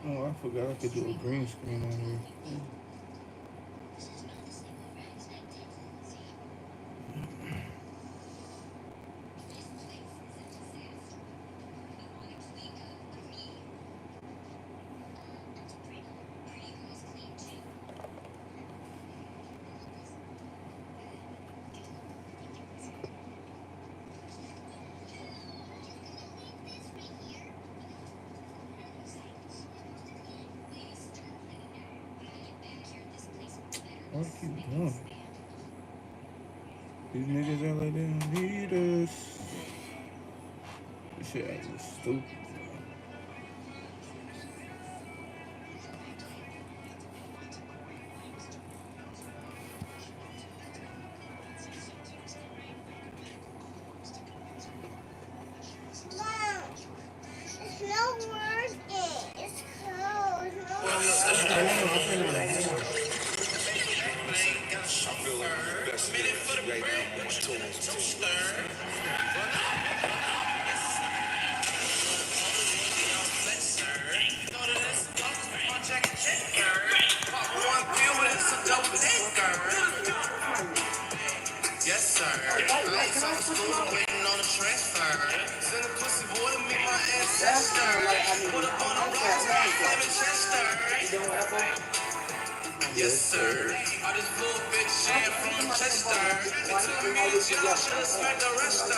Oh, I forgot I could do a green screen on here. What keep doing? These niggas act like they don't need us. This shit acting stupid. It's not working. It's closed. Yes, sir. I ain't talking school, waiting on a transfer. Send a pussy boy to meet my ancestor. Put up on a rock, I'm in Chester. Yes, sir. I just blew a big shit from Chester. It took me to jail, I should've smacked the rester.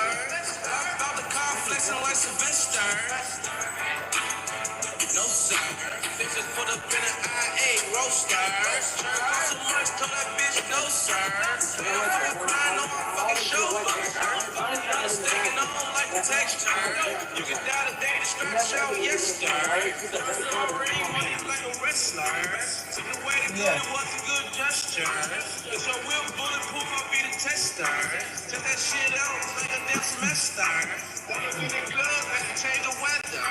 About the car flexing like Sylvester. No, sir. Bitches put up in an IA roaster. So much, told that bitch no, sir. I'm crying on my fucking shoulder. I'm sticking on like a texture. You can die today to scratch out, yes, sir. I'm bringing money like a wrestler. So the way to do it was a good gesture. Cause your will bulletproof, I'll be the tester. Check that shit out like a damn semester. When you get it good, I can change the weather.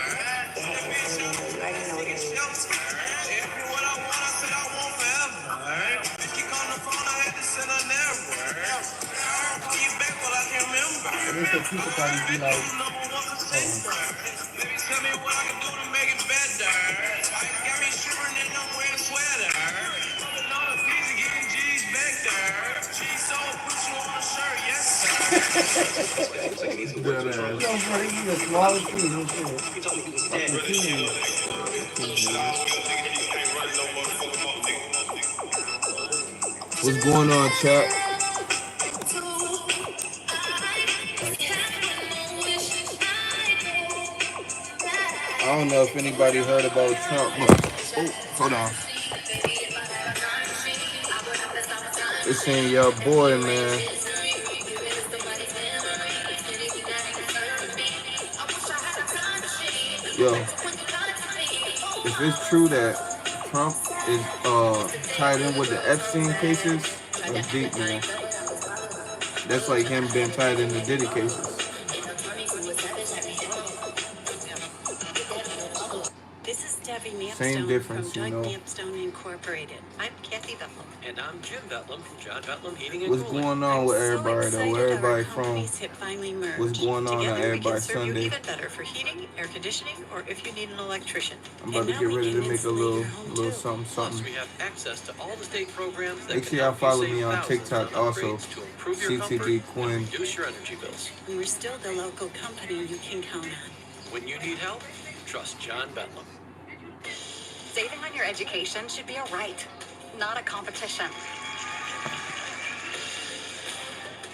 That bitch, shelter. If you what I want, I said I want forever. If you on the phone, I had to send an error. I'll call you back, but I can't remember. I guess the people probably be like, Baby, tell me what I can do to make it better. Got me shivering and I'm wearing a sweater. Pulling on the piece and getting G's back there. She's so put you on a shirt, yes sir. dead ass. Yo, bro, you the smallest kid in shit. Fucking kidding. What's going on, chat? I don't know if anybody heard about Trump, but oh, hold on. It's saying your boy, man. Yo, if it's true that Trump is tied in with the Epstein cases, that's deep, man. That's like him being tied in the Diddy cases. This is Debbie Same Knapstone difference, from you Doug know. Knapstone Incorporated. I'm Kathy Betlem. And I'm Jim Betlem from John Betlem Heating and What's Cooling. going on with I'm so everybody though? Where excited our everybody from? companies have finally merged. What's going on Together we everybody can serve you Sunday? even better for heating, air conditioning, or if you need an electrician. I'm about And to now get we ready can to make a insulate little your home little too. something Plus, something. we have access to all the state programs that Make can sure y'all help you follow save me on thousands TikTok on also. upgrades to improve your comfort CTG and Quinn. reduce your energy bills. And we're still the local company you can count on. When you need help, trust John Betlem. Saving on your education should be a right, not a competition.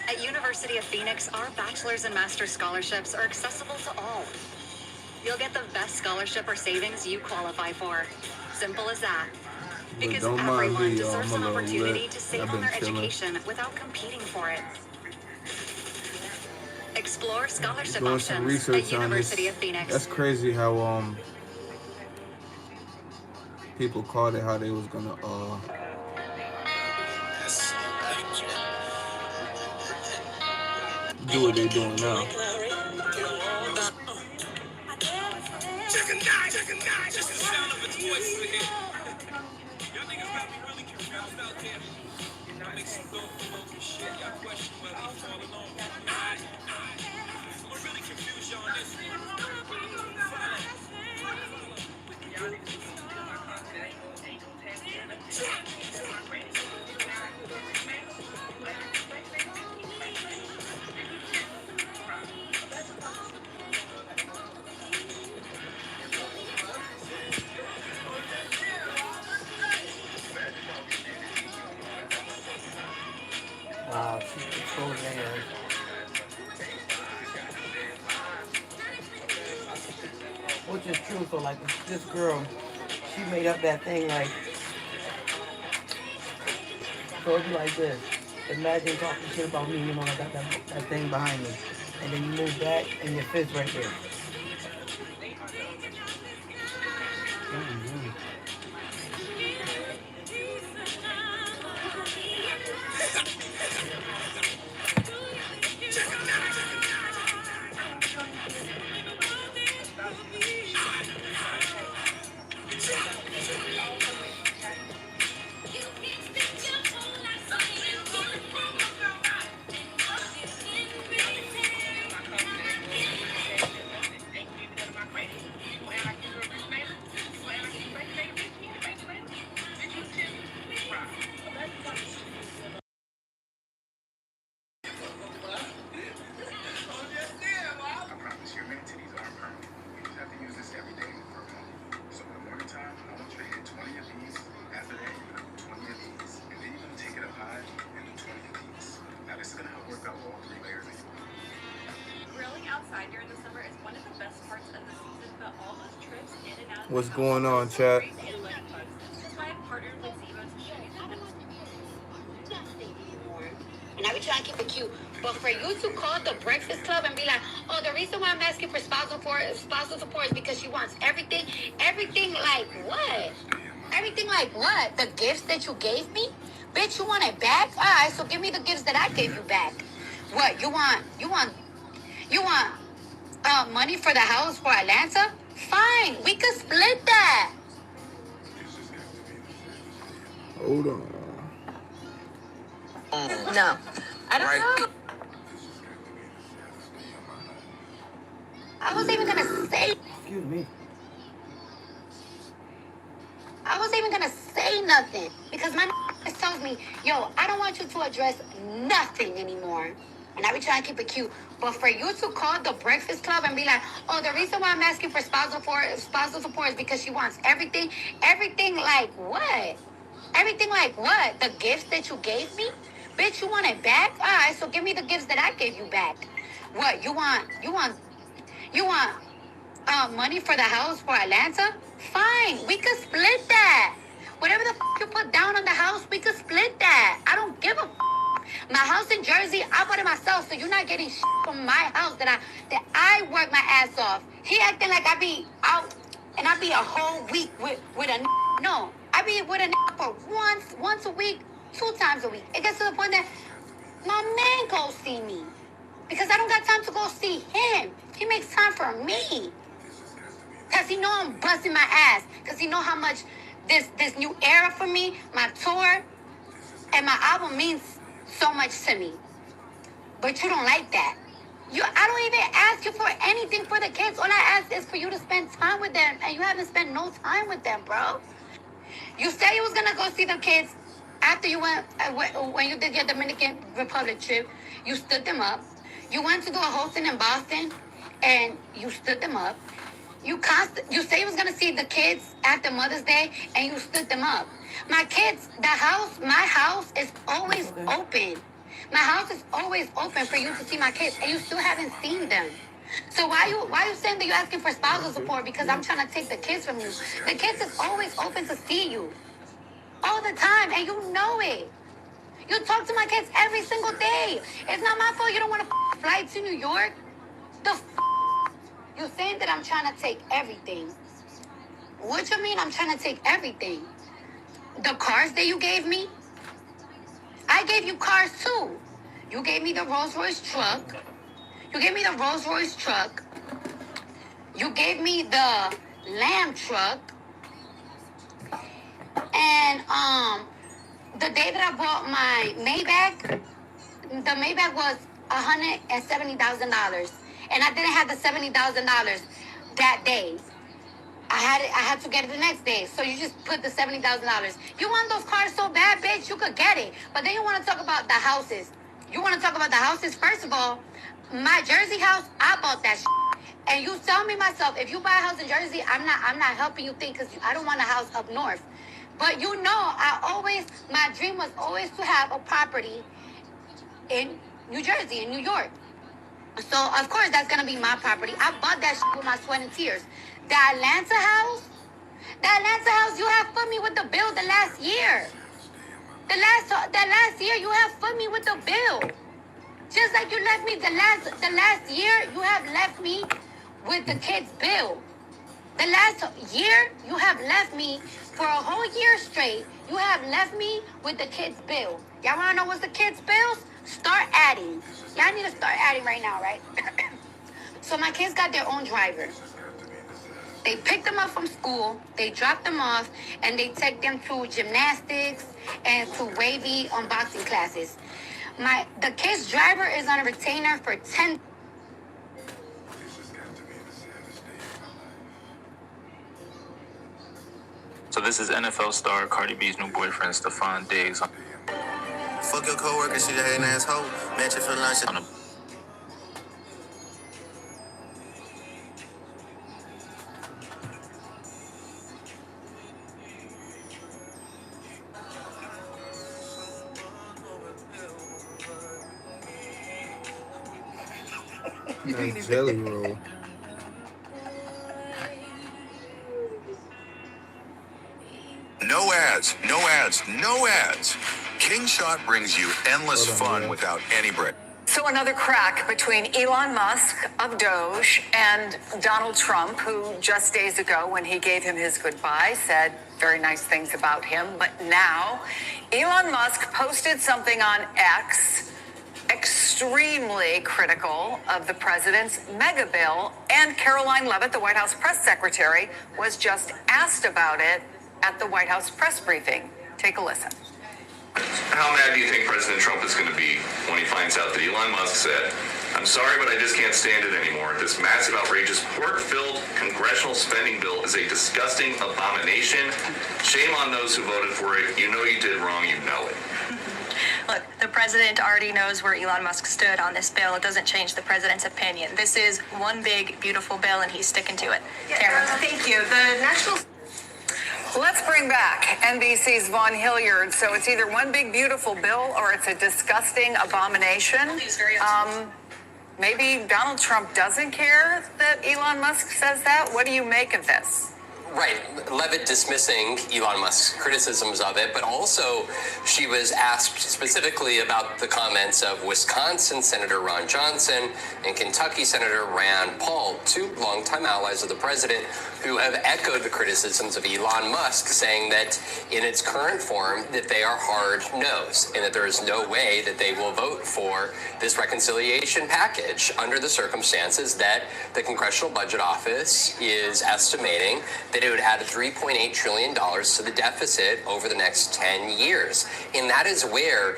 At University of Phoenix, our bachelor's and master's scholarships are accessible to all. You'll get the best scholarship or savings you qualify for. Simple as that. But Because don't mind everyone me, yo. deserves I'm an a little opportunity lit. to save I've on been their chilling. education without competing for it. Explore scholarship Doing some options research at on this. University of Phoenix. That's crazy how people called it how they was gonna do what they doing now. which is true. So like this girl, she made up that thing like, so it'd be like this. Imagine talking shit about me, you know, I got that thing behind me. And then you move back and your fist right there. What's going on, chat? And I be trying to keep it cute. But for you to call the Breakfast Club and be like, oh, the reason why I'm asking for spousal support is because she wants everything. Everything like what? Everything like what? The gifts that you gave me? Bitch, you want it back? All right, so give me the gifts that I gave you back. What, you want money for the house for Atlanta? Fine, we could split that. Hold on. No, I don't know. I wasn't even gonna say. Excuse me. I wasn't even gonna say nothing because my tells me, yo, I don't want you to address nothing anymore. And I be trying to keep it cute. But for you to call the Breakfast Club and be like, oh, the reason why I'm asking for spousal support is because she wants everything. Everything like what? Everything like what? The gifts that you gave me? Bitch, you want it back? All right, so give me the gifts that I gave you back. What, you want money for the house for Atlanta? Fine, we could split that. Whatever the you put down on the house, we could split that. I don't give a My house in Jersey, I bought it myself, so you're not getting from my house that I work my ass off. He acting like I be out and I be a whole week with a no. I be with a for once a week, 2 times a week. It gets to the point that my man goes see me because I don't got time to go see him. He makes time for me because he know I'm busting my ass because he know how much this new era for me, my tour, and my album means so much to me. But you don't like that. I don't even ask you for anything for the kids. All I ask is for you to spend time with them, and you haven't spent no time with them, bro. You said you was gonna go see the kids after you went when you did your Dominican Republic trip. You stood them up. You went to do a hosting in Boston, and you stood them up. You say you was gonna see the kids after Mother's Day, and you stood them up. My kids, my house is always open. My house is always open for you to see my kids, and you still haven't seen them. So why you saying that you're asking for spousal support because I'm trying to take the kids from you? The kids is always open to see you. All the time, and you know it. You talk to my kids every single day. It's not my fault you don't want to fly to New York. You're saying that I'm trying to take everything. What you mean I'm trying to take everything? The cars that you gave me? I gave you cars too. You gave me the Rolls Royce truck. You gave me the Rolls Royce truck. You gave me the Lamb truck. And the day that I bought my Maybach, the Maybach was $170,000. And I didn't have the $70,000 that day. I had to get it the next day. So you just put the $70,000. You want those cars so bad, bitch, you could get it. But then you want to talk about the houses. You want to talk about the houses? First of all, my Jersey house, I bought that shit. And you tell me myself, if you buy a house in Jersey, I'm not helping you think because I don't want a house up north. But you know, my dream was always to have a property in New Jersey, in New York. So, of course, that's going to be my property. I bought that shit with my sweat and tears. The Atlanta house? The Atlanta house, you have put me with the bill the last year. The last year you have put me with the bill. Just like you left me the last year, you have left me with the kids' bill. The last year, you have left me for a whole year straight. You have left me with the kids' bill. Y'all wanna know what's the kids' bills? Start adding. Y'all need to start adding right now, right? So my kids got their own driver. They pick them up from school, they drop them off, and they take them to gymnastics and to wavy unboxing classes. The kids' driver is on a retainer for 10. So this is NFL star Cardi B's new boyfriend, Stephon Diggs. Fuck your coworker, she a hating asshole. Match it for lunch. Nice jelly roll. No ads, no ads, no ads. King Shot brings you endless fun without any break. So another crack between Elon Musk of Doge and Donald Trump, who just days ago, when he gave him his goodbye, said very nice things about him. But now, Elon Musk posted something on X extremely critical of the president's mega bill, and Caroline Leavitt, the White House press secretary, was just asked about it at the White House press briefing. Take a listen. How mad do you think President Trump is going to be when he finds out that Elon Musk said, "I'm sorry, but I just can't stand it anymore. This massive, outrageous, pork-filled congressional spending bill is a disgusting abomination. Shame on those who voted for it. You know you did wrong. You know it." Look, the president already knows where Elon Musk stood on this bill. It doesn't change the president's opinion. This is one big, beautiful bill, and he's sticking to it. Cameron. Thank you. The national... Let's bring back NBC's Vaughn Hilliard. So it's either one big, beautiful bill or it's a disgusting abomination. Maybe Donald Trump doesn't care that Elon Musk says that. What do you make of this? Right, Leavitt dismissing Elon Musk's criticisms of it, but also she was asked specifically about the comments of Wisconsin Senator Ron Johnson and Kentucky Senator Rand Paul, two longtime allies of the president, who have echoed the criticisms of Elon Musk, saying that in its current form that they are hard-nosed and that there is no way that they will vote for this reconciliation package under the circumstances that the Congressional Budget Office is estimating that it would add $3.8 trillion to the deficit over the next 10 years. And that is where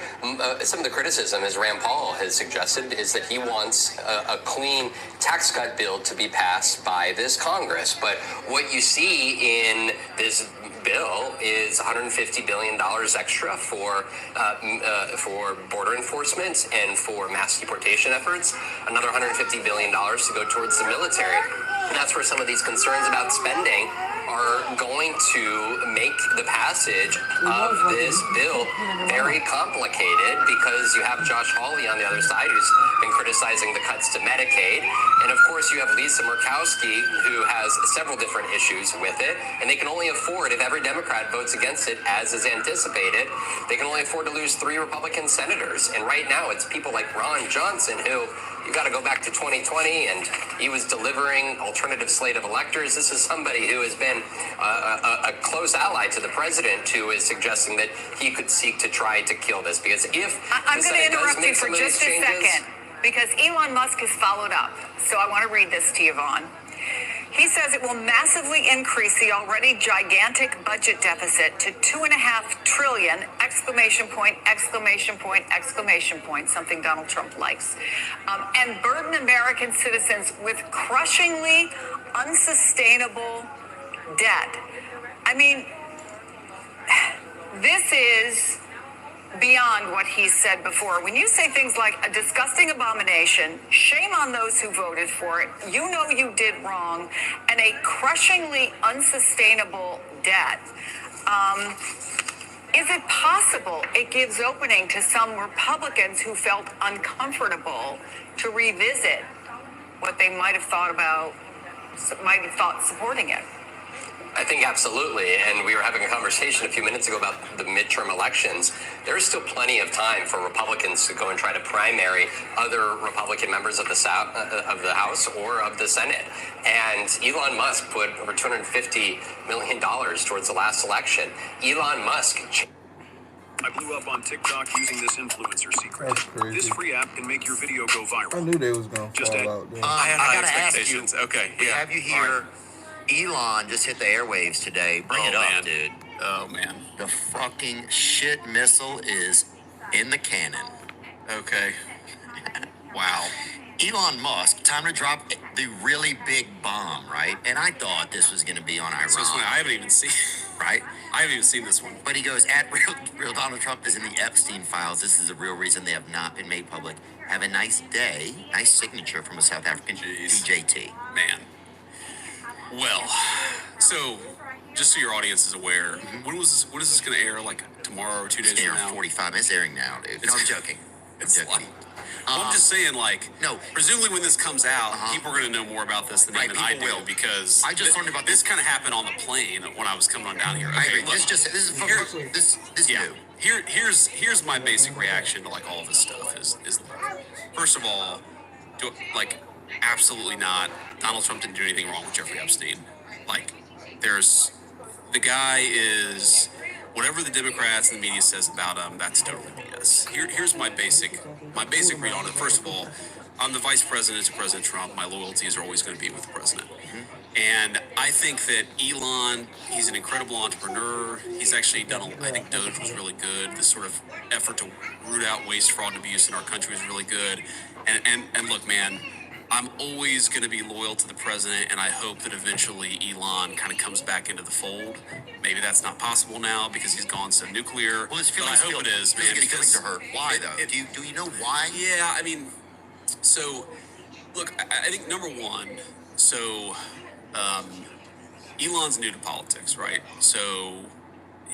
some of the criticism, as Rand Paul has suggested, is that he wants a clean tax cut bill to be passed by this Congress. But what you see in this bill is $150 billion extra for border enforcement and for mass deportation efforts, another $150 billion to go towards the military. And that's where some of these concerns about spending are going to make the passage of this bill very complicated, because you have Josh Hawley on the other side who's been criticizing the cuts to Medicaid. And of course you have Lisa Murkowski, who has several different issues with it. And they can only afford, if every Democrat votes against it, as is anticipated, they can only afford to lose 3 Republican senators. And right now it's people like Ron Johnson, who you got to go back to 2020, and he was delivering alternative slate of electors. This is somebody who has been a close ally to the president, who is suggesting that he could seek to try to kill this. Because if I'm going to interrupt you for just a second, because Elon Musk has followed up. So I want to read this to you, Vaughn. He says it will massively increase the already gigantic budget deficit to $2.5 trillion, exclamation point, exclamation point, exclamation point, something Donald Trump likes, and burden American citizens with crushingly unsustainable debt. I mean, this is beyond what he said before. When you say things like a disgusting abomination, shame on those who voted for it, you know you did wrong, and a crushingly unsustainable debt, is it possible it gives opening to some Republicans who felt uncomfortable to revisit what they might have thought about might have thought supporting it. I think absolutely, and we were having a conversation a few minutes ago about the midterm elections. There's still plenty of time for Republicans to go and try to primary other Republican members of the House or of the Senate. And Elon Musk put over $250 million towards the last election. Elon Musk. I blew up on TikTok using this influencer secret. That's crazy. This free app can make your video go viral. I knew they was gonna fall out there. I gotta ask you. Okay, We have you here. Elon just hit the airwaves today. Bring it up, man. dude. Oh, man. The fucking shit missile is in the cannon. Okay. Wow. Elon Musk, time to drop the really big bomb, right? And I thought this was going to be on Iran. So it's funny, I haven't even seen. Right? I haven't even seen this one. But he goes, real Donald Trump is in the Epstein files. This is the real reason they have not been made public. Have a nice day. Nice signature from a South African DJT. Man. Well, so just so your audience is aware, when is this going to air? Like tomorrow or 2 days It's from airing now? 45. It's airing now, dude. No, I'm joking. It's like, well, I'm just saying, like, no. Presumably, when this comes out, people are going to know more about this than even I do, because I just learned about this. Kind of happened on the plane when I was coming on down here. Okay, I agree. look, This is new. Here's my basic reaction to like all of this stuff is first of all, absolutely not. Donald Trump didn't do anything wrong with Jeffrey Epstein. Like, the guy is. Whatever the Democrats and the media says about him, that's totally BS. Here's my basic read on it. First of all, I'm the vice president to President Trump. My loyalties are always going to be with the president. And I think that Elon, he's an incredible entrepreneur. He's actually done, I think Doge was really good. This sort of effort to root out waste, fraud, and abuse in our country is really good. And look, man, I'm always going to be loyal to the president, and I hope that eventually Elon kind of comes back into the fold. Maybe that's not possible now because he's gone so nuclear. Well, but I hope it is, man. Because to her. Why though? Do you know why? Yeah, I mean, so look, I think number one, so Elon's new to politics, right? So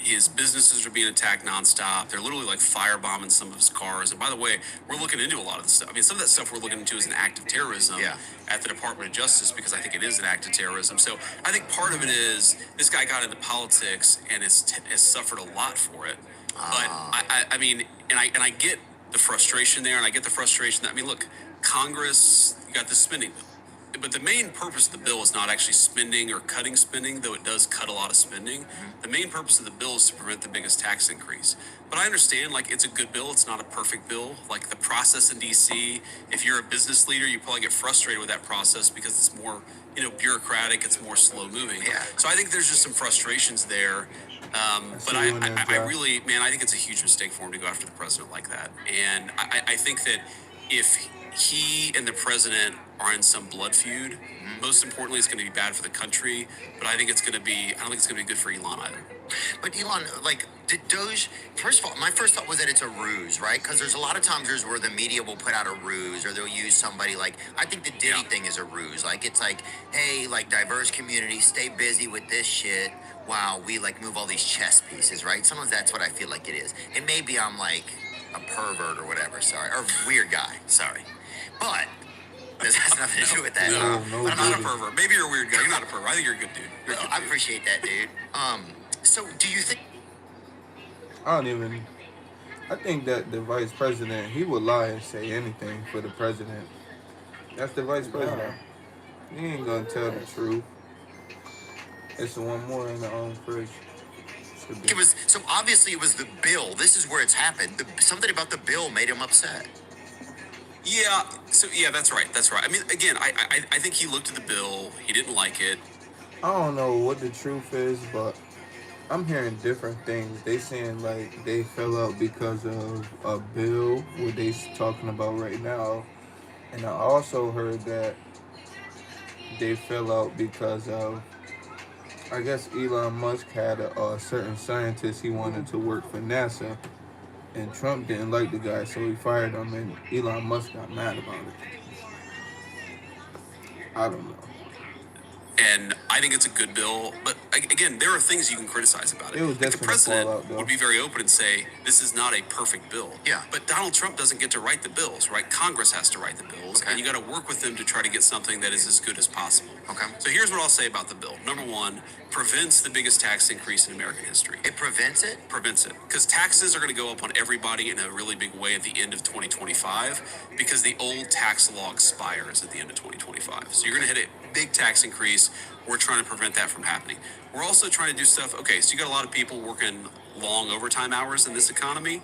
his businesses are being attacked nonstop. They're literally like firebombing some of his cars. And by the way, we're looking into a lot of this stuff. I mean, some of that stuff we're looking into is an act of terrorism at the Department of Justice, because I think it is an act of terrorism. So I think part of it is this guy got into politics and has suffered a lot for it. But I mean, and I get the frustration there, and I get the frustration that, I mean, look, Congress, you got the spending bill. But the main purpose of the bill is not actually spending or cutting spending, though it does cut a lot of spending. The main purpose of the bill is to prevent the biggest tax increase. But I understand, like, it's a good bill. It's not a perfect bill. Like, the process in D.C., if you're a business leader, you probably get frustrated with that process because it's more, bureaucratic. It's more slow moving. Yeah. So I think there's just some frustrations there. But I really, man, I think it's a huge mistake for him to go after the president like that. And I think that if he and the president are in some blood feud, most importantly, it's going to be bad for the country. But I don't think it's going to be good for Elon either. But Elon, did Doge, first of all, my first thought was that it's a ruse, right? Because there's a lot of times where the media will put out a ruse, or they'll use somebody I think the Diddy thing is a ruse. It's like, hey, diverse communities, stay busy with this shit while we move all these chess pieces, right? Sometimes that's what I feel like it is. And maybe I'm a pervert or whatever, sorry, or weird guy, sorry. But this has nothing to do with that. But I'm not a pervert. Maybe you're a weird guy. You're not a pervert. I think you're a good dude. I appreciate that, dude. So do you think? I think that the vice president, he would lie and say anything for the president. That's the vice president. He ain't gonna tell the truth. It's the one more in the fridge. It was so obviously it was the bill. This is where it's happened. Something about the bill made him upset. Yeah. So yeah, that's right. That's right. I mean, again, I think he looked at the bill. He didn't like it. I don't know what the truth is, but I'm hearing different things. They saying they fell out because of a bill, what they talking about right now, and I also heard that they fell out because of, I guess Elon Musk had a certain scientist he wanted to work for NASA, and Trump didn't like the guy, so he fired him, and Elon Musk got mad about it. I don't know. And I think it's a good bill, but again, there are things you can criticize about it. It was Like the destined to president fall out, though. would be very open and say, this is not a perfect bill. Yeah. But Donald Trump doesn't get to write the bills, right? Congress has to write the bills, Okay. and you got to work with them to try to get something that is as good as possible. Okay. So here's what I'll say about the bill. Number one, prevents the biggest tax increase in American history. It prevents it? Prevents it. Because taxes are going to go up on everybody in a really big way at the end of 2025 because the old tax law expires at the end of 2025. So you're going to hit a big tax increase. We're trying to prevent that from happening. We're also trying to do stuff. Okay, so you got a lot of people working long overtime hours in this economy.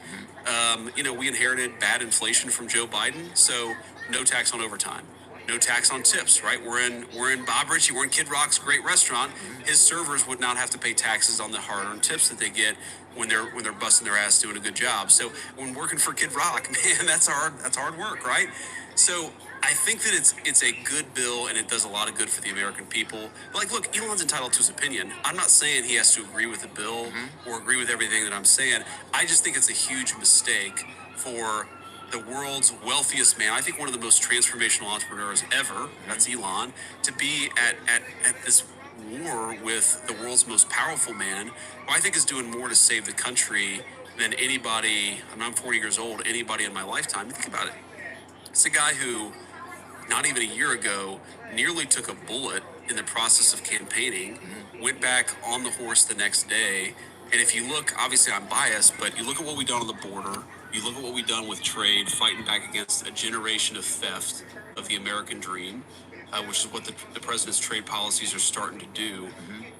We inherited bad inflation from Joe Biden, so no tax on overtime. No tax on tips, right? We're in Bob Ritchie, we're in Kid Rock's great restaurant. His servers would not have to pay taxes on the hard-earned tips that they get when they're busting their ass doing a good job. So when working for Kid Rock, man, that's hard work, right? So I think that it's a good bill and it does a lot of good for the American people. But look, Elon's entitled to his opinion. I'm not saying he has to agree with the bill or agree with everything that I'm saying. I just think it's a huge mistake for the world's wealthiest man, I think one of the most transformational entrepreneurs ever, that's Elon, to be at this war with the world's most powerful man, who I think is doing more to save the country than anybody, I'm 40 years old, anybody in my lifetime. Think about it. It's a guy who, not even a year ago, nearly took a bullet in the process of campaigning, went back on the horse the next day. And if you look, obviously I'm biased, but you look at what we've done on the border, you look at what we've done with trade, fighting back against a generation of theft of the American dream, which is what the president's trade policies are starting to do.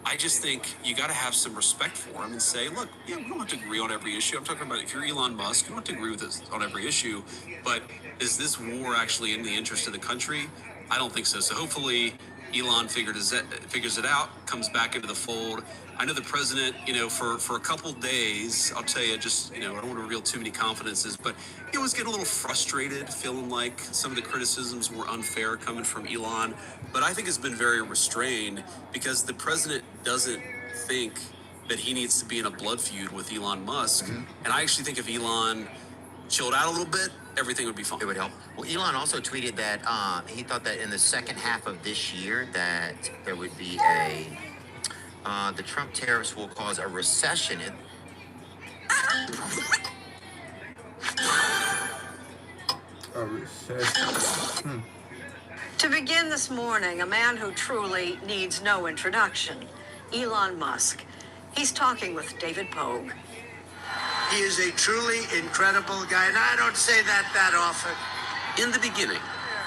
I just think you got to have some respect for him and say, look, yeah, we don't have to agree on every issue. I'm talking about if you're Elon Musk, you don't have to agree with us on every issue, but is this war actually in the interest of the country? I don't think so. So hopefully Elon figures it out, comes back into the fold. I know the president, for a couple days, I'll tell you, I don't want to reveal too many confidences, but he was getting a little frustrated, feeling like some of the criticisms were unfair coming from Elon. But I think it's been very restrained because the president doesn't think that he needs to be in a blood feud with Elon Musk. And I actually think if Elon chilled out a little bit, everything would be fine. It would help. Well, Elon also tweeted that he thought that in the second half of this year that there would be the Trump tariffs will cause a recession in. A recession. To begin this morning, a man who truly needs no introduction, Elon Musk. He's talking with David Pogue. He is a truly incredible guy, and I don't say that often. In the beginning,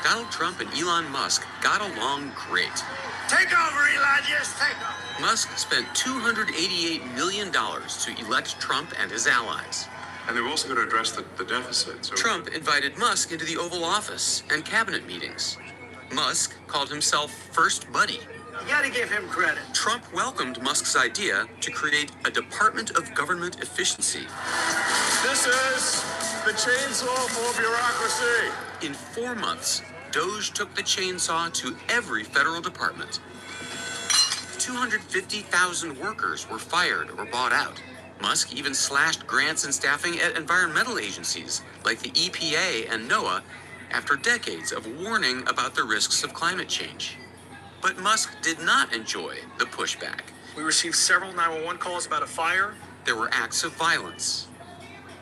Donald Trump and Elon Musk got along great. Take over, Elon. Yes, take over. Musk spent $288 million to elect Trump and his allies. And they were also going to address the deficit. So Trump invited Musk into the Oval Office and cabinet meetings. Musk called himself First Buddy. You got to give him credit. Trump welcomed Musk's idea to create a Department of Government Efficiency. this is the chainsaw for bureaucracy. In 4 months, Doge took the chainsaw to every federal department. 250,000 workers were fired or bought out. Musk even slashed grants and staffing at environmental agencies like the EPA and NOAA after decades of warning about the risks of climate change. But Musk did not enjoy the pushback. We received several 911 calls about a fire. There were acts of violence,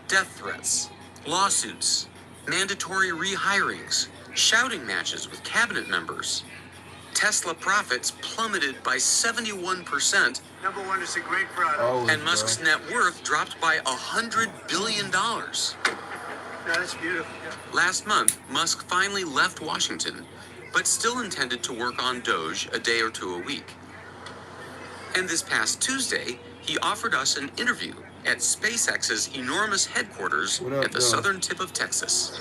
death threats, lawsuits, mandatory rehirings, shouting matches with cabinet members. Tesla profits plummeted by 71%. Number one is a great product. And Musk's net worth dropped by $100 billion. That's beautiful. Last month, Musk finally left Washington, but still intended to work on Doge a day or two a week. And this past Tuesday, he offered us an interview at SpaceX's enormous headquarters at the southern tip of Texas.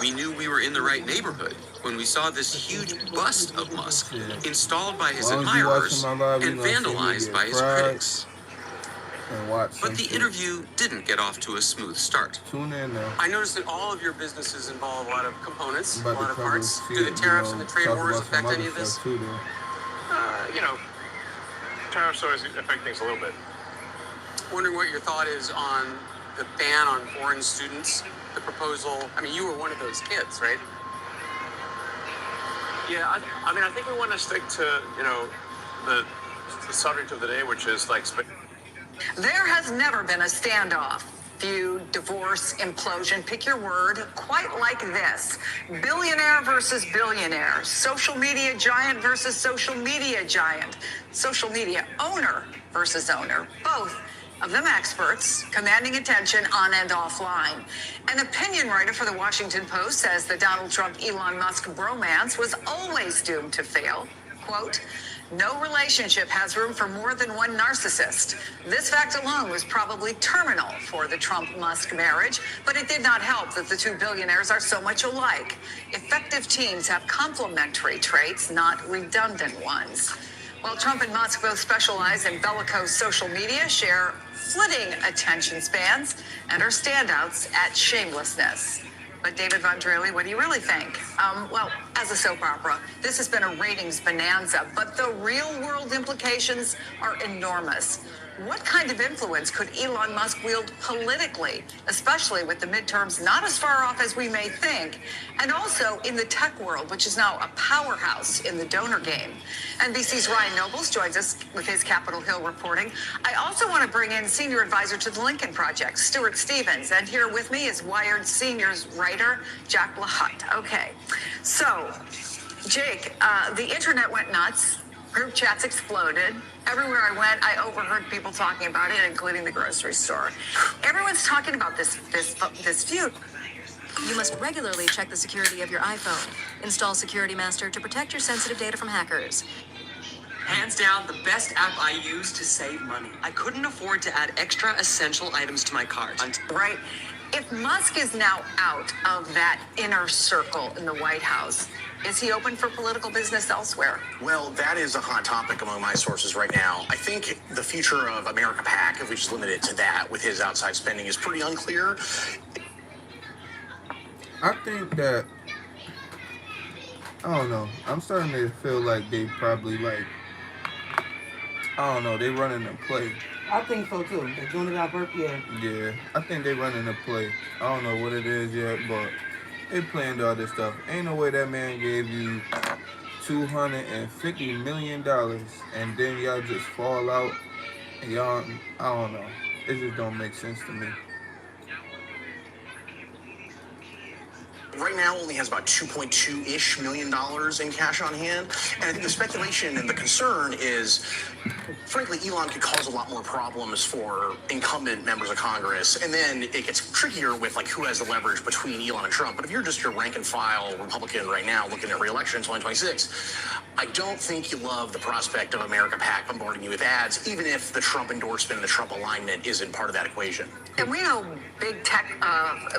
We knew we were in the right neighborhood when we saw this huge bust of Musk installed by his admirers and vandalized by his critics. But the interview didn't get off to a smooth start. Tune in now. I noticed that all of your businesses involve a lot of components, a I'm about lot to of cover parts. shit, Do the tariffs you and know, the trade talk wars about some affect any of other this? stuff too, though. Tariffs always affect things a little bit. Wondering what your thought is on the ban on foreign students, the proposal. I mean, you were one of those kids, right? Yeah, I mean, I think we want to stick to, the subject of the day, which is like. There has never been a standoff, feud, divorce, implosion, pick your word, quite like this. Billionaire versus billionaire, social media giant versus social media giant, social media owner versus owner, both of them experts, commanding attention on and offline. An opinion writer for the Washington Post says the Donald Trump-Elon Musk bromance was always doomed to fail. Quote, no relationship has room for more than one narcissist. This fact alone was probably terminal for the Trump-Musk marriage, but it did not help that the two billionaires are so much alike. Effective teams have complementary traits, not redundant ones. While Trump and Musk both specialize in bellicose social media, share flitting attention spans, and are standouts at shamelessness. But David Von Drehle, what do you really think? Well, as a soap opera, this has been a ratings bonanza, but the real world implications are enormous. What kind of influence could Elon Musk wield politically, especially with the midterms not as far off as we may think, and also in the tech world, which is now a powerhouse in the donor game? NBC's Ryan Nobles joins us with his Capitol Hill reporting. I also want to bring in senior advisor to the Lincoln Project, Stuart Stevens, and here with me is Wired Senior's writer, Jack LaHutte. Okay, so, Jake, the internet went nuts. Group chats exploded. Everywhere I went, I overheard people talking about it, including the grocery store. Everyone's talking about this feud. You must regularly check the security of your iPhone. Install Security Master to protect your sensitive data from hackers. Hands down, the best app I use to save money. I couldn't afford to add extra essential items to my cart. Right. If Musk is now out of that inner circle in the White House, is he open for political business elsewhere? Well, that is a hot topic among my sources right now. I think the future of America PAC, if we just limit it to that with his outside spending, is pretty unclear. I think that, I don't know, I'm starting to feel like they probably they running a play. I think so too. They're doing it on purpose, yeah. Yeah, I think they running a play. I don't know what it is yet, but they planned all this stuff. Ain't no way that man gave you $250 million and then y'all just fall out and y'all, I don't know. It just don't make sense to me. Right now only has about $2.2-ish million in cash on hand. And I think the speculation and the concern is, frankly, Elon could cause a lot more problems for incumbent members of Congress. And then it gets trickier with who has the leverage between Elon and Trump. But if you're just your rank and file Republican right now looking at re-election in 2026, I don't think you love the prospect of America PAC bombarding you with ads, even if the Trump endorsement and the Trump alignment isn't part of that equation. And we know big tech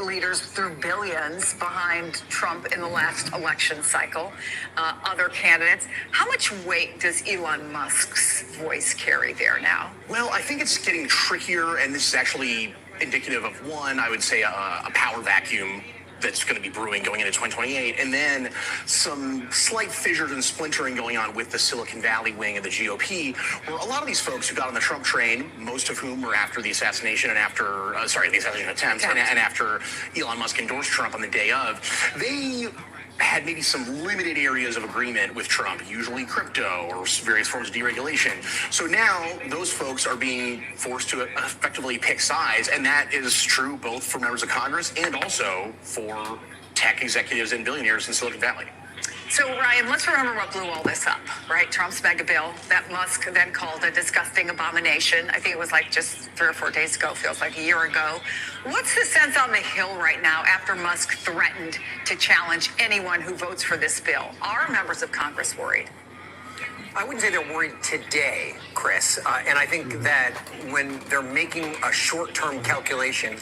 leaders threw billions behind Trump in the last election cycle, other candidates. How much weight does Elon Musk's voice carry there now? Well, I think it's getting trickier, and this is actually indicative of one, I would say, a power vacuum that's going to be brewing going into 2028, and then some slight fissures and splintering going on with the Silicon Valley wing of the GOP, where a lot of these folks who got on the Trump train, most of whom were after the assassination and after, the assassination attempt, and after Elon Musk endorsed Trump on the day of, they had maybe some limited areas of agreement with Trump, usually crypto or various forms of deregulation. So now those folks are being forced to effectively pick sides, and that is true both for members of Congress and also for tech executives and billionaires in Silicon Valley. So, Ryan, let's remember what blew all this up, right? Trump's mega bill that Musk then called a disgusting abomination. I think it was just 3 or 4 days ago, feels like a year ago. What's the sense on the Hill right now after Musk threatened to challenge anyone who votes for this bill? Are members of Congress worried? I wouldn't say they're worried today, Chris. And I think that when they're making a short-term calculation,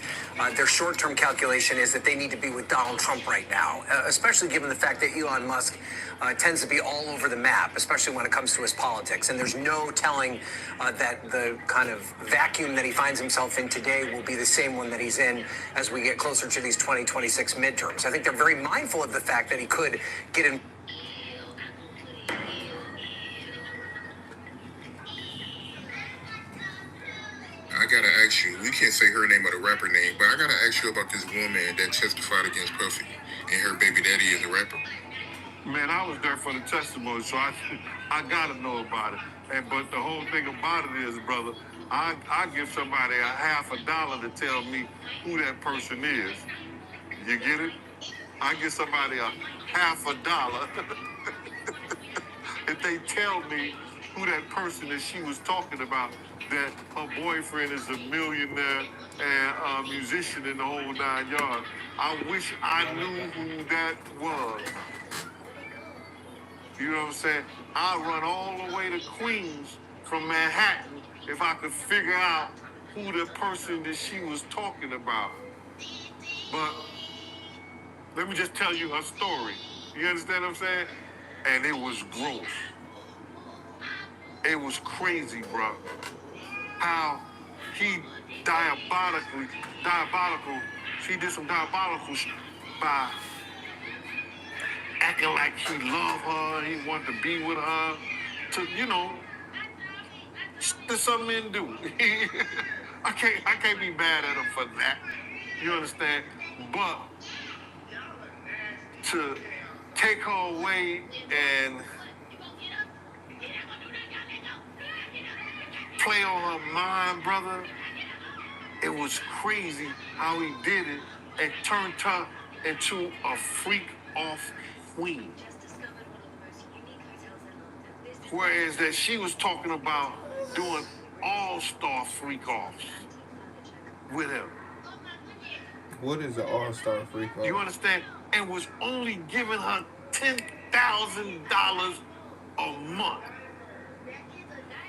their short-term calculation is that they need to be with Donald Trump right now, especially given the fact that Elon Musk tends to be all over the map, especially when it comes to his politics. And there's no telling that the kind of vacuum that he finds himself in today will be the same one that he's in as we get closer to these 2026 midterms. I think they're very mindful of the fact that he could get in. I gotta ask you, we can't say her name or the rapper name, but I gotta ask you about this woman that testified against Puffy and her baby daddy is a rapper. Man, I was there for the testimony, so I gotta know about it. But the whole thing about it is, brother, I give somebody a $50 to tell me who that person is. You get it? I give somebody a $50 if they tell me who that person is she was talking about, that her boyfriend is a millionaire and a musician in the whole 9 yards. I wish I knew who that was. You know what I'm saying? I'd run all the way to Queens from Manhattan if I could figure out who the person that she was talking about. But let me just tell you her story. You understand what I'm saying? And it was gross. It was crazy, bro. How he she did some diabolical by acting like he loved her, he wanted to be with her, to, that some men do. I can't be mad at him for that. You understand? But to take her away and play on her mind, brother, it was crazy how he did it and turned her into a freak-off queen. Whereas that she was talking about doing all-star freak-offs with him. What is an all-star freak-off? You understand? And was only giving her $10,000 a month.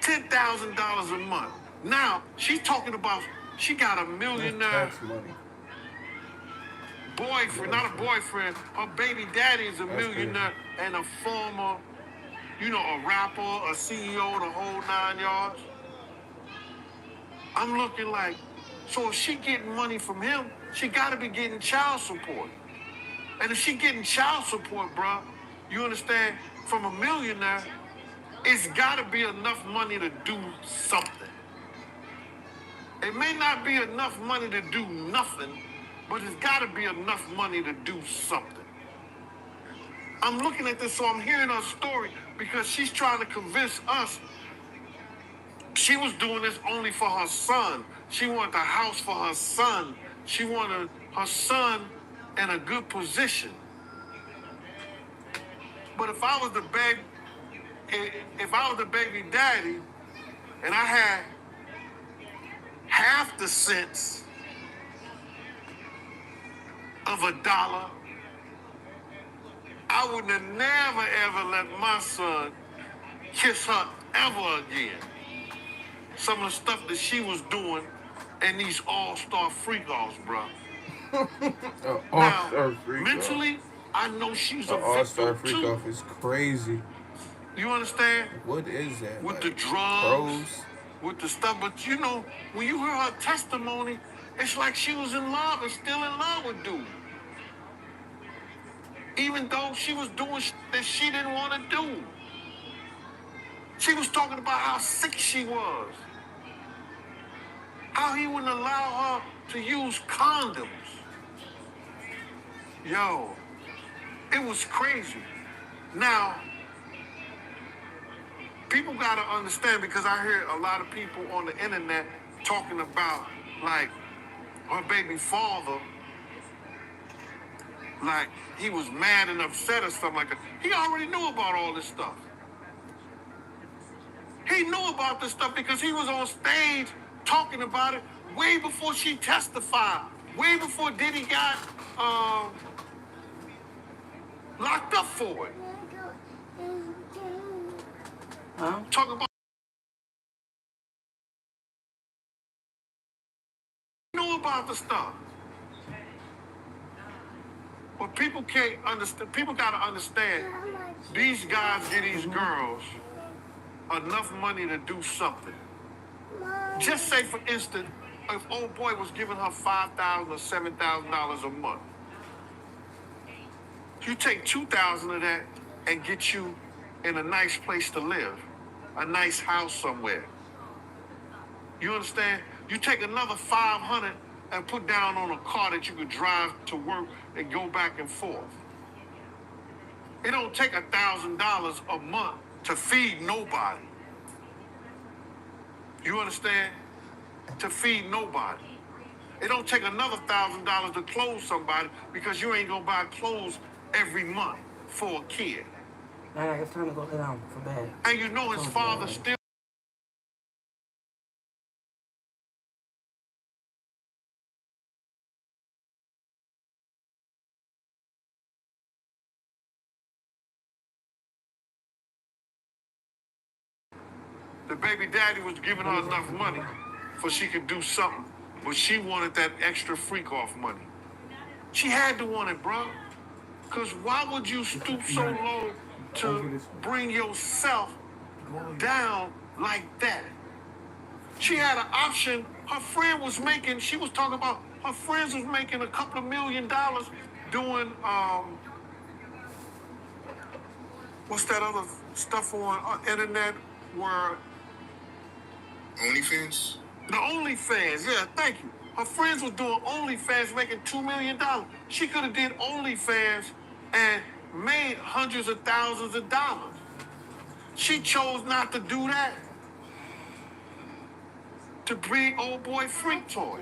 $10,000 a month. Now, she's talking about she got a millionaire boyfriend, not a boyfriend. Her baby daddy is a millionaire and a former, a rapper, a CEO, the whole 9 yards. I'm looking like, so if she getting money from him, she got to be getting child support. And if she getting child support, bro, you understand, from a millionaire, it's got to be enough money to do something. It may not be enough money to do nothing, but it's got to be enough money to do something. I'm looking at this, so I'm hearing her story because she's trying to convince us she was doing this only for her son. She wanted a house for her son. She wanted her son in a good position. But if I was the baby daddy, and I had half the sense of a dollar, I would have never ever let my son kiss her ever again. Some of the stuff that she was doing in these all-star freak-offs, bro. All-star freak-off. Mentally, I know she's a all-star victim freak-off too. is crazy. You understand? What is that? With like, the drugs, with the stuff. But when you hear her testimony, it's like she was in love and still in love with dude. Even though she was doing shit that she didn't want to do. She was talking about how sick she was. How he wouldn't allow her to use condoms. Yo, it was crazy. Now, people gotta understand, because I hear a lot of people on the internet talking about, like, her baby father, like, he was mad and upset or something like that. He already knew about all this stuff. He knew about this stuff because he was on stage talking about it way before she testified, way before Diddy got locked up for it. Huh? Talking about knew about the stuff. But people can't understand. People gotta understand. These guys give these girls enough money to do something. Just say, for instance, if old boy was giving her $5,000 or $7,000 a month, you take $2,000 of that and get you in a nice place to live, a nice house somewhere. You understand? You take another $500 and put down on a car that you could drive to work and go back and forth. It don't take $1,000 a month to feed nobody. You understand? To feed nobody. It don't take another $1,000 to clothe somebody because you ain't gonna buy clothes every month for a kid. Nah, it's time to go lay down for bed. And you know his father still. The baby daddy was giving her enough money for she could do something, but she wanted that extra freak off money. She had to want it, bro. Cause why would you stoop so low to bring yourself down like that? She had an option. Her friend was making, she was talking about her friends was making a couple of $1 million doing what's that other stuff on internet where OnlyFans? the OnlyFans, yeah, thank you. Her friends was doing OnlyFans making $2 million. She could have did OnlyFans and made hundreds of thousands of dollars. She chose not to do that. To bring old boy freak toy.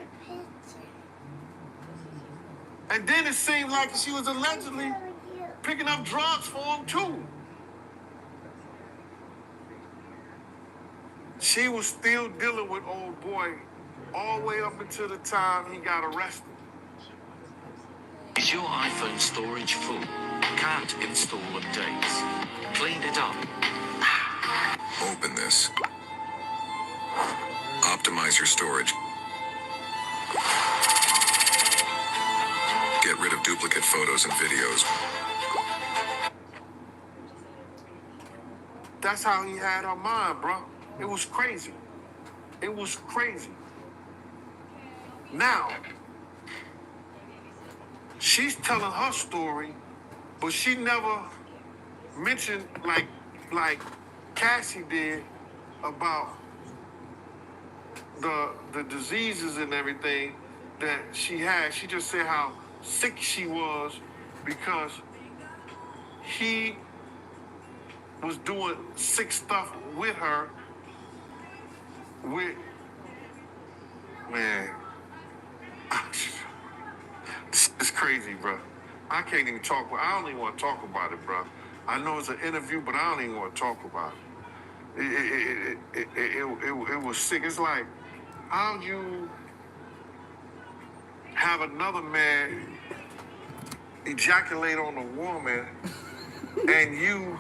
And then it seemed like she was allegedly picking up drugs for him too. She was still dealing with old boy all the way up until the time he got arrested. Is your iPhone storage full? Can't install updates? Clean it up. Open this. Optimize your storage. Get rid of duplicate photos and videos. That's how he had her mind, bro. It was crazy. It was crazy. Now, she's telling her story, but she never mentioned like Cassie did about the diseases and everything that she had. She just said how sick she was because he was doing sick stuff with her. Man, it's crazy, bro. I can't even talk. I don't even want to talk about it, bro. I know it's an interview, but I don't even want to talk about it. It was sick. It's like, how you have another man ejaculate on a woman and you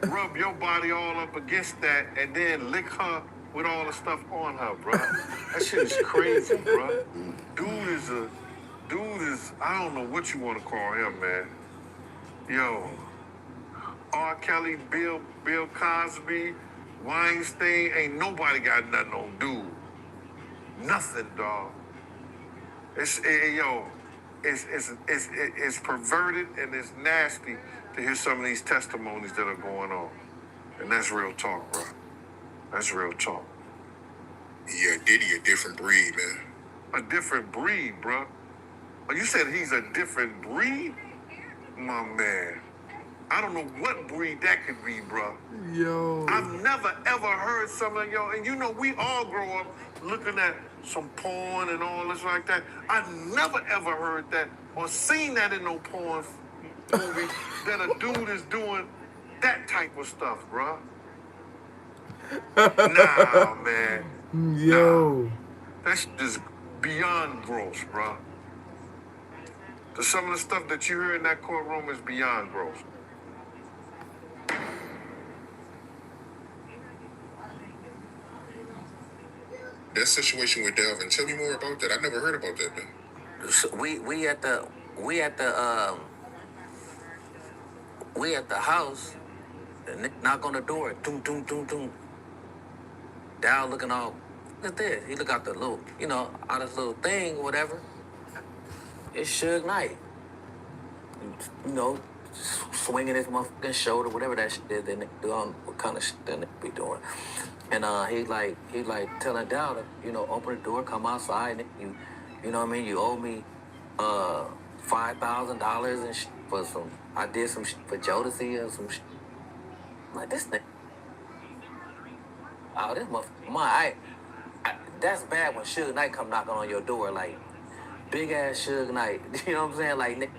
rub your body all up against that and then lick her with all the stuff on her, bro. That shit is crazy, bro. Dude is, I don't know what you want to call him, man. Yo, R. Kelly, Bill Cosby, Weinstein, ain't nobody got nothing on dude. Nothing, dog. It's perverted and it's nasty to hear some of these testimonies that are going on. And that's real talk, bro. That's real talk. Yeah, Diddy a different breed, man. A different breed, bro. Oh, you said he's a different breed? My man. I don't know what breed that could be, bro. Yo. I've never, ever heard something, yo. And you know, we all grow up looking at some porn and all this like that. I've never, ever heard that or seen that in no porn movie that a dude is doing that type of stuff, bro. Nah, man. Yo. Nah. That's just beyond gross, bro. Some of the stuff that you hear in that courtroom is beyond gross. That situation with Delvin, tell me more about that. I never heard about that, man. So we at the house. And knock on the door. Doom, doom, doom, doom. Dow looking all, look at this. He look out the little, out his little thing or whatever. It's Suge Knight. Swinging his motherfucking shoulder, whatever that shit is. They do on what kind of shit they be doing. And he like telling Dow to, open the door, come outside, and you know what I mean? You owe me $5,000 and for some. I did some for Jodeci or some. Like this thing. Oh, this motherfucker. That's bad when Suge Knight come knocking on your door, like big ass Suge Knight. You know what I'm saying? Like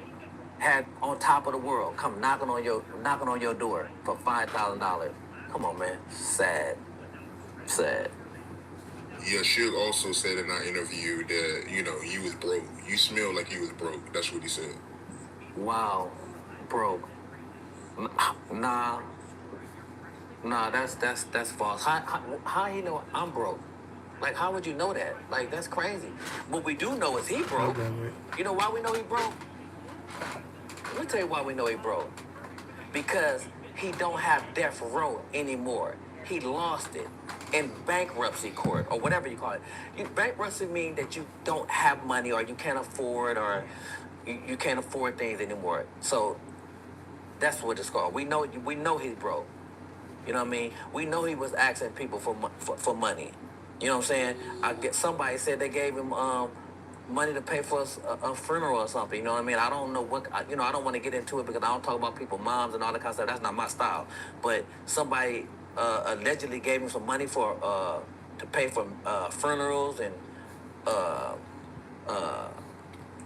had on top of the world come knocking on your door for $5,000. Come on, man. Sad. Yeah, Suge also said in our interview that, you was broke. You smell like you was broke. That's what he said. Wow, broke. Nah, that's false. How he know I'm broke? Like, how would you know that? Like, that's crazy. What we do know is he broke. You know why we know he broke? Let me tell you why we know he broke. Because he don't have death row anymore. He lost it in bankruptcy court or whatever you call it. Bankruptcy means that you don't have money or you can't afford or you can't afford things anymore. So that's what it's called. We know he's broke. You know what I mean? We know he was asking people for money. You know what I'm saying? I get somebody said they gave him money to pay for a funeral or something. You know what I mean? I don't know what I don't want to get into it because I don't talk about people's moms and all that kind of stuff. That's not my style. But somebody allegedly gave him some money for to pay for funerals and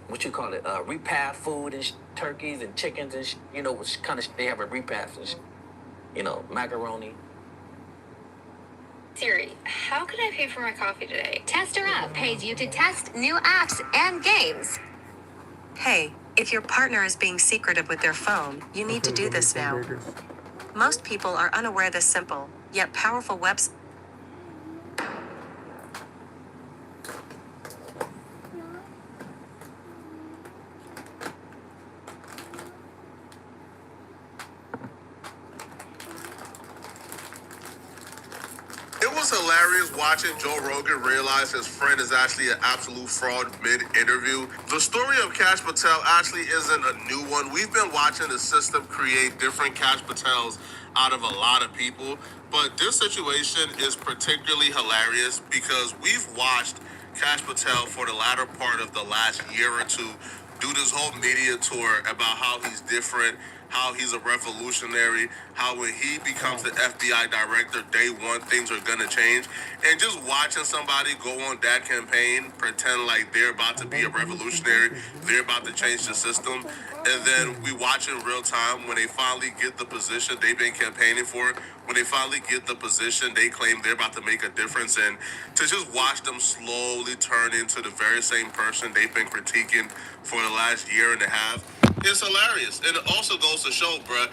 what you call it, repast food and turkeys and chickens and what kind of they have a repast and macaroni. Siri, how can I pay for my coffee today? Tester app pays you to test new apps and games. Hey, if your partner is being secretive with their phone, you need to do this now. Most people are unaware this simple, yet powerful websites. It was hilarious watching Joe Rogan realize his friend is actually an absolute fraud mid-interview. The story of Cash Patel actually isn't a new one. We've been watching the system create different Cash Patels out of a lot of people, but this situation is particularly hilarious because we've watched Cash Patel for the latter part of the last year or two do this whole media tour about how he's different, how he's a revolutionary, how when he becomes the FBI director, day one, things are gonna change. And just watching somebody go on that campaign, pretend like they're about to be a revolutionary, they're about to change the system, and then we watch in real time when they finally get the position they've been campaigning for, when they finally get the position they claim they're about to make a difference in, to just watch them slowly turn into the very same person they've been critiquing for the last year and a half. It's hilarious. And it also goes to show, bruh,